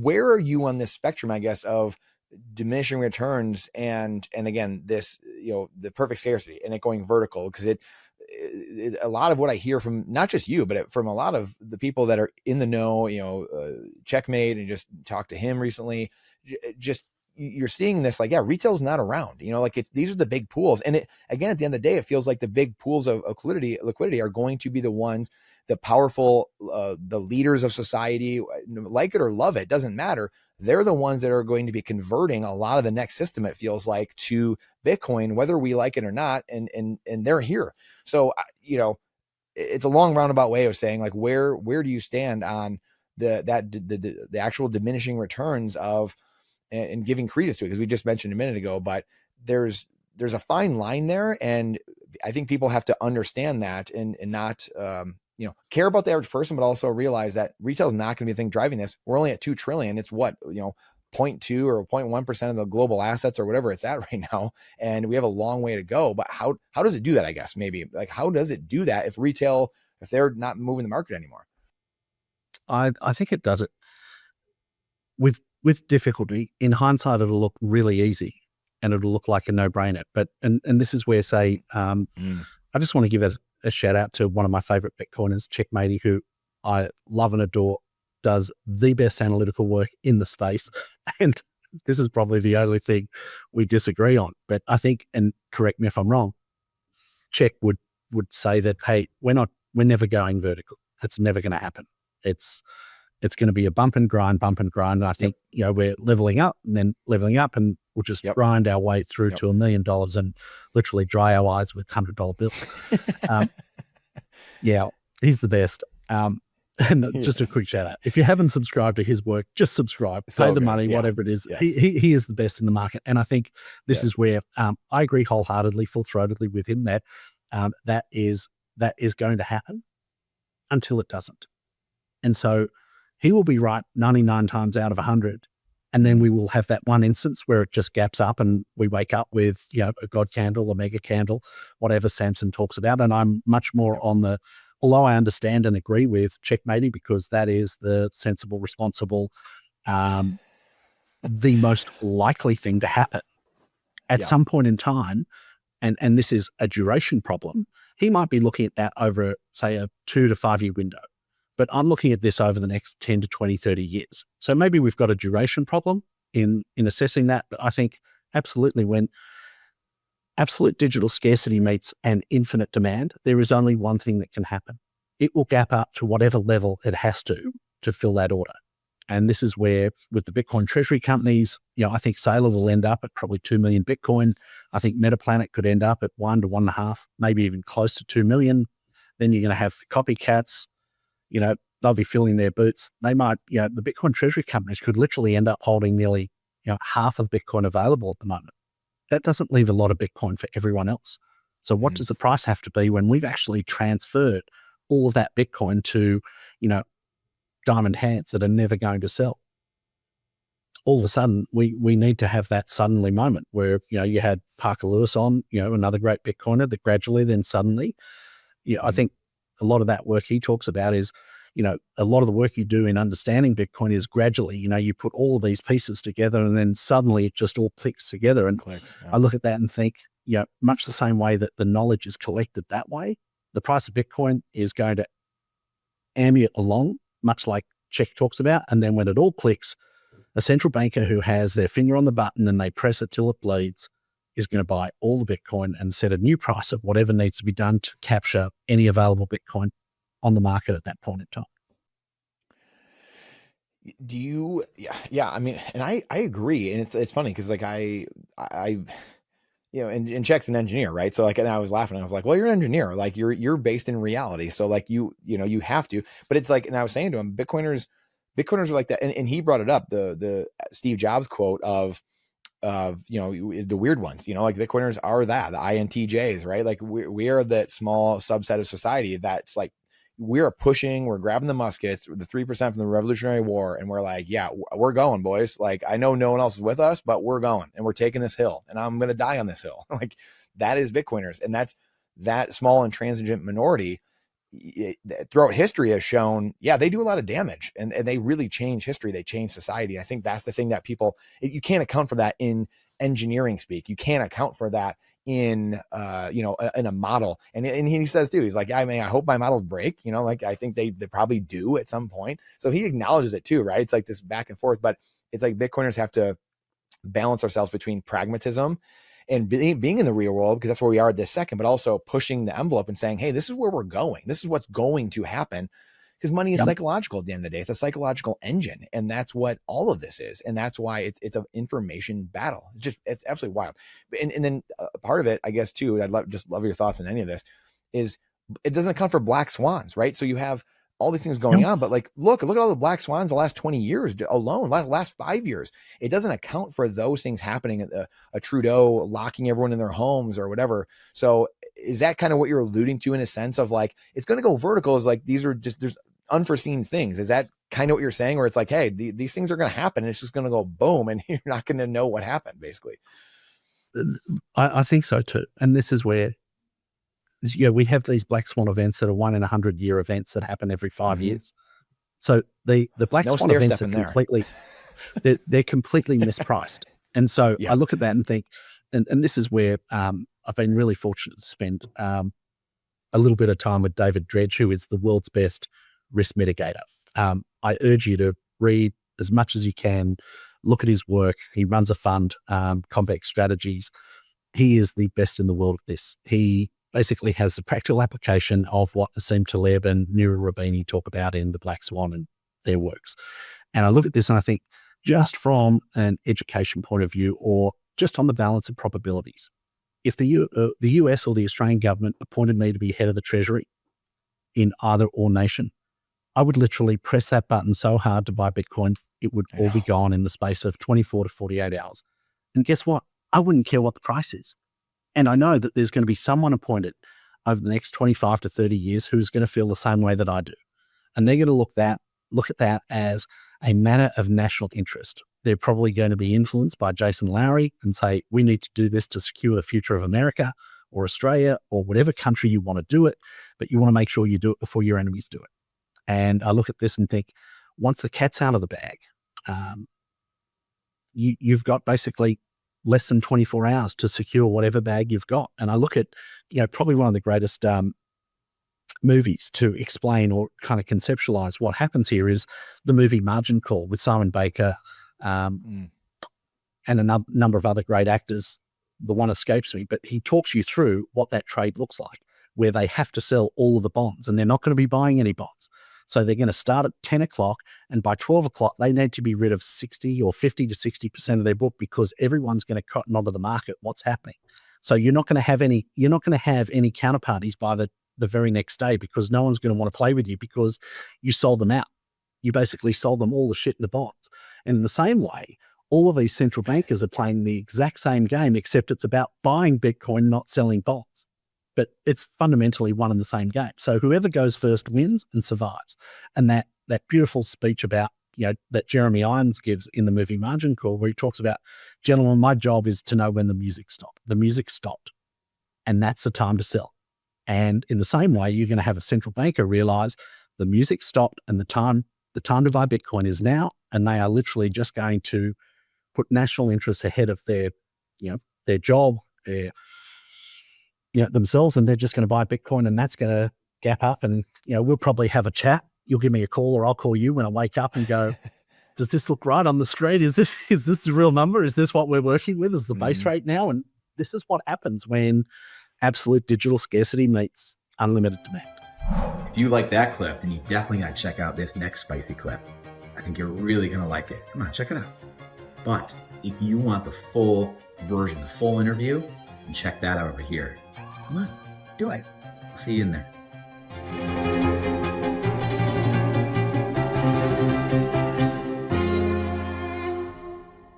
where are you on this spectrum, I guess, of diminishing returns and again, this, the perfect scarcity and it going vertical? Because a lot of what I hear from not just you, but from a lot of the people that are in the know, Checkmate, and just talked to him recently, just you're seeing this, like, yeah, retail's not around, like these are the big pools. And it, again, at the end of the day, it feels like the big pools of liquidity are going to be the ones, the powerful, the leaders of society, like it or love it, doesn't matter. They're the ones that are going to be converting a lot of the next system, it feels like, to Bitcoin, whether we like it or not. And they're here. So, it's a long roundabout way of saying, like, where do you stand on the actual diminishing returns of, and giving credence to it? Because we just mentioned a minute ago, but there's a fine line there. And I think people have to understand that and not, care about the average person, but also realize that retail is not going to be the thing driving this. We're only at 2 trillion. It's what, 0.2 or 0.1% of the global assets or whatever it's at right now. And we have a long way to go, but how does it do that? I guess maybe, like, how does it do that if retail, if they're not moving the market anymore? I think it does it with difficulty. In hindsight, it'll look really easy and it'll look like a no-brainer. But, and this is where, say, I just want to give a shout out to one of my favorite Bitcoiners, Checkmate, who I love and adore, does the best analytical work in the space. And this is probably the only thing we disagree on. But I think, and correct me if I'm wrong, Check would say that, hey, we're never going vertical. It's never going to happen. It's going to be a bump and grind. And I think, we're leveling up and we'll just grind our way through to $1 million and literally dry our eyes with $100 bills. Yeah, he's the best. And just a quick shout out. If you haven't subscribed to his work, just subscribe, pay the money, whatever it is. Yes. He is the best in the market. And I think this is where I agree wholeheartedly, full-throatedly with him that that is going to happen until it doesn't. And so he will be right 99 times out of 100. And then we will have that one instance where it just gaps up and we wake up with, a God candle, a mega candle, whatever Samson talks about. And I'm much more on although I understand and agree with checkmating, because that is the sensible, responsible, the most likely thing to happen at some point in time. And this is a duration problem. He might be looking at that over, say, a 2 to 5 year window. But I'm looking at this over the next 10 to 20, 30 years. So maybe we've got a duration problem in assessing that. But I think absolutely, when absolute digital scarcity meets an infinite demand, there is only one thing that can happen. It will gap up to whatever level it has to fill that order. And this is where, with the Bitcoin Treasury companies, I think Sailor will end up at probably 2 million Bitcoin. I think Metaplanet could end up at 1 to 1.5, maybe even close to 2 million. Then you're going to have copycats. They'll be filling their boots. They might, the Bitcoin Treasury companies could literally end up holding nearly, half of Bitcoin available at the moment. That doesn't leave a lot of Bitcoin for everyone else. So what does the price have to be when we've actually transferred all of that Bitcoin to, diamond hands that are never going to sell? All of a sudden, we need to have that suddenly moment where, you had Parker Lewis on, another great Bitcoiner, that gradually then suddenly, I think a lot of that work he talks about is, a lot of the work you do in understanding Bitcoin is gradually, you put all of these pieces together and then suddenly it just all clicks together. And I look at that and think, much the same way that the knowledge is collected that way, the price of Bitcoin is going to ambient along, much like Check talks about. And then when it all clicks, a central banker who has their finger on the button and they press it till it bleeds is going to buy all the Bitcoin and set a new price of whatever needs to be done to capture any available Bitcoin on the market at that point in time. Do you? Yeah. I mean, and I agree. And it's funny because, like, I and Check's an engineer, right? So, like, and I was laughing. I was like, well, you're an engineer. Like, you're based in reality. So, like, you have to. But it's like, and I was saying to him, Bitcoiners are like that. And he brought it up, the Steve Jobs quote of the weird ones, like Bitcoiners are the INTJs, right? Like we are that small subset of society that's like, we're grabbing the muskets, the 3% from the Revolutionary War. And we're like, yeah, we're going, boys. Like, I know no one else is with us, but we're going and we're taking this hill and I'm going to die on this hill. Like, that is Bitcoiners. And that's that small and intransigent minority. throughout history has shown, yeah, they do a lot of damage, and they really change history. They change society. I think that's the thing that people, you can't account for that in engineering speak. You can't account for that in, in a model. And he says too, he's like, I mean, I hope my models break, like I think they probably do at some point. So he acknowledges it too, right? It's like this back and forth, but it's like Bitcoiners have to balance ourselves between pragmatism and being in the real world, because that's where we are at this second, but also pushing the envelope and saying, hey, this is where we're going. This is what's going to happen, because money is psychological at the end of the day. It's a psychological engine. And that's what all of this is. And that's why it's an information battle. It's absolutely wild. And then part of it, I guess too, I'd love your thoughts on any of this, is it doesn't account for black swans, right? So you have all these things going on, but like, look at all the black swans the last 20 years alone, last 5 years. It doesn't account for those things happening at a Trudeau locking everyone in their homes or whatever. So is that kind of what you're alluding to, in a sense of like, it's going to go vertical, is like, these are just, there's unforeseen things. Is that kind of what you're saying, where it's like, hey, these things are going to happen and it's just going to go boom and you're not going to know what happened, basically? I think so too. And this is where, we have these black swan events that are 1 in 100 year events that happen every 5 years. So the black swan events are completely, they're completely mispriced. And so I look at that and think, and this is where I've been really fortunate to spend a little bit of time with David Dredge, who is the world's best risk mitigator. I urge you to read as much as you can, look at his work. He runs a fund, Convex Strategies. He is the best in the world at this. He basically has the practical application of what Nassim Taleb and Nira Rabini talk about in The Black Swan and their works. And I look at this and I think, just from an education point of view, or just on the balance of probabilities, if the US or the Australian government appointed me to be head of the Treasury in either or nation, I would literally press that button so hard to buy Bitcoin, it would all be gone in the space of 24 to 48 hours. And guess what? I wouldn't care what the price is. And I know that there's going to be someone appointed over the next 25 to 30 years who's going to feel the same way that I do. And they're going to look at that as a matter of national interest. They're probably going to be influenced by Jason Lowry and say, we need to do this to secure the future of America or Australia or whatever country you want to do it, but you want to make sure you do it before your enemies do it. And I look at this and think, once the cat's out of the bag, you've got basically less than 24 hours to secure whatever bag you've got. And I look at, probably one of the greatest movies to explain or kind of conceptualize what happens here is the movie Margin Call with Simon Baker and a number of other great actors. The one escapes me, but he talks you through what that trade looks like, where they have to sell all of the bonds and they're not going to be buying any bonds. So they're going to start at 10 o'clock and by 12 o'clock, they need to be rid of 60 or 50 to 60% of their book, because everyone's going to cotton onto the market what's happening. So you're not going to have any counterparties by the very next day, because no one's going to want to play with you because you sold them out. You basically sold them all the shit in the bonds. And in the same way, all of these central bankers are playing the exact same game, except it's about buying Bitcoin, not selling bonds. But it's fundamentally one and the same game. So whoever goes first wins and survives. And that beautiful speech about, that Jeremy Irons gives in the movie Margin Call, where he talks about, gentlemen, my job is to know when the music stopped. The music stopped. And that's the time to sell. And in the same way, you're going to have a central banker realize the music stopped and the time to buy Bitcoin is now. And they are literally just going to put national interests ahead of their job, themselves, and they're just going to buy Bitcoin, and that's going to gap up. And, we'll probably have a chat. You'll give me a call or I'll call you when I wake up and go, does this look right on the screen? Is this the real number? Is this what we're working with? Is the base rate now? And this is what happens when absolute digital scarcity meets unlimited demand. If you like that clip, then you definitely got to check out this next spicy clip. I think you're really going to like it. Come on, check it out. But if you want the full version, the full interview, then check that out over here. Come on, do it. I'll see you in there.